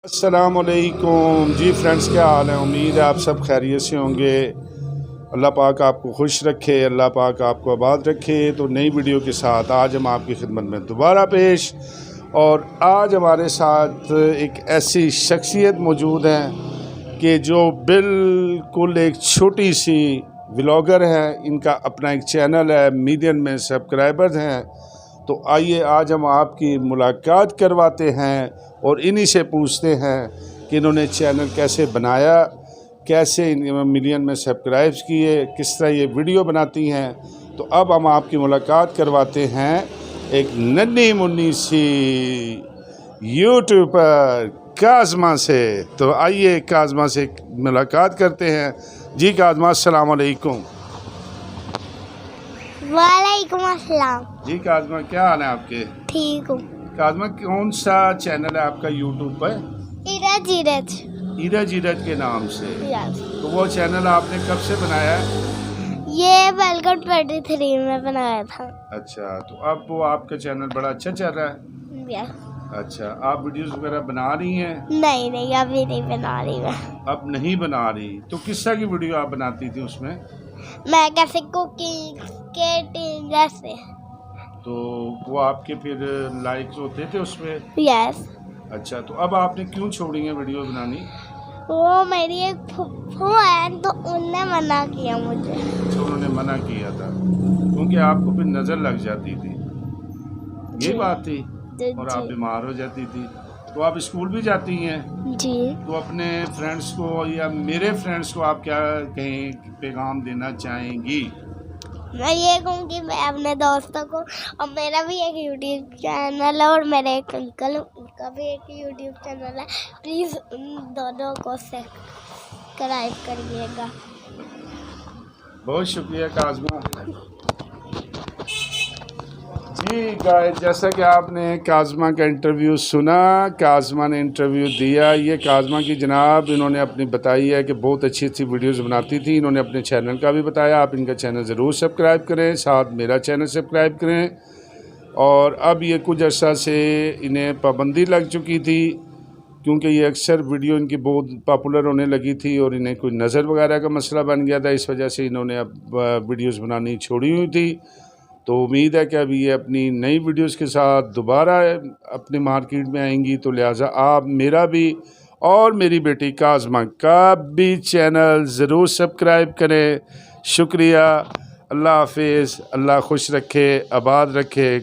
अस्सलामुअलैकुम जी फ्रेंड्स, क्या हाल है। उम्मीद है आप सब खैरियत से होंगे। अल्लाह पाक आपको खुश रखे, अल्लाह पाक आपको आबाद रखे। तो नई वीडियो के साथ आज हम आपकी खिदमत में दोबारा पेश। और आज हमारे साथ एक ऐसी शख्सियत मौजूद है कि जो बिल्कुल एक छोटी सी व्लॉगर है। इनका अपना एक चैनल है, मिलियन में सब्सक्राइबर्स हैं। तो आइए आज हम आपकी मुलाकात करवाते हैं और इन्हीं से पूछते हैं कि इन्होंने चैनल कैसे बनाया, कैसे मिलियन में सब्सक्राइब्स किए, किस तरह ये वीडियो बनाती हैं। तो अब हम आपकी मुलाकात करवाते हैं एक नन्ही मुन्नी सी यूट्यूबर काज़मा से। तो आइए काज़मा से मुलाकात करते हैं। जी काज़मा, अस्सलाम वालेकुम। वालेकुम अस्सलाम। जी काज़मा, क्या हाल है आपके? ठीक हूँ। काज़मा, कौन सा चैनल है आपका यूट्यूब पर? इरज इरज। इरज इरज के नाम से। यस। तो वो चैनल आपने कब से बनाया है? ये वेलकम 23 में बनाया था। अच्छा, तो अब वो आपका चैनल बड़ा अच्छा चल रहा है? यस। अच्छा, आप वीडियोस वगैरह बना रही हैं? नहीं नहीं, अभी नहीं बना रही मैं। अब नहीं बना रही, तो किस तरह की वीडियो आप बनाती थी उसमें? मैं कैसे कुकिंग स्केटिंग जैसे। तो वो आपके फिर लाइक्स होते थे उसमें? यस। अच्छा, तो अब आपने क्यों छोड़ी है वीडियो बनानी? वो मेरी एक फूफू है तो उनने मना किया मुझे। अच्छा, उन्होंने मना किया था क्योंकि आपको फिर नज़र लग जाती थी, ये बात थी, और आप बीमार हो जाती थी। तो आप स्कूल भी जाती हैं जी। तो अपने फ्रेंड्स को या मेरे फ्रेंड्स को आप क्या कहें, पैगाम देना चाहेंगी? मैं ये कहूँगी, मैं अपने दोस्तों को, और मेरा भी एक यूट्यूब चैनल है और मेरे एक अंकल उनका भी एक यूट्यूब चैनल है, प्लीज़ उन दोनों को सब्सक्राइब करिएगा। बहुत शुक्रिया काज़मा। जी गाइस, जैसा कि आपने काज़मा का इंटरव्यू सुना, काज़मा ने इंटरव्यू दिया। ये काज़मा की जनाब, इन्होंने अपनी बताई है कि बहुत अच्छी अच्छी वीडियोस बनाती थी। इन्होंने अपने चैनल का भी बताया। आप इनका चैनल ज़रूर सब्सक्राइब करें, साथ मेरा चैनल सब्सक्राइब करें। और अब ये कुछ अर्सा से इन्हें पाबंदी लग चुकी थी क्योंकि ये अक्सर वीडियो इनकी बहुत पॉपुलर होने लगी थी और इन्हें कोई नज़र वगैरह का मसला बन गया था। इस वजह से इन्होंने अब वीडियोस बनानी छोड़ी हुई थी। तो उम्मीद है कि अभी ये अपनी नई वीडियोस के साथ दोबारा अपनी मार्केट में आएंगी। तो लिहाजा आप मेरा भी और मेरी बेटी काज़मा का भी चैनल ज़रूर सब्सक्राइब करें। शुक्रिया। अल्लाह हाफिज़। अल्लाह खुश रखे, आबाद रखे।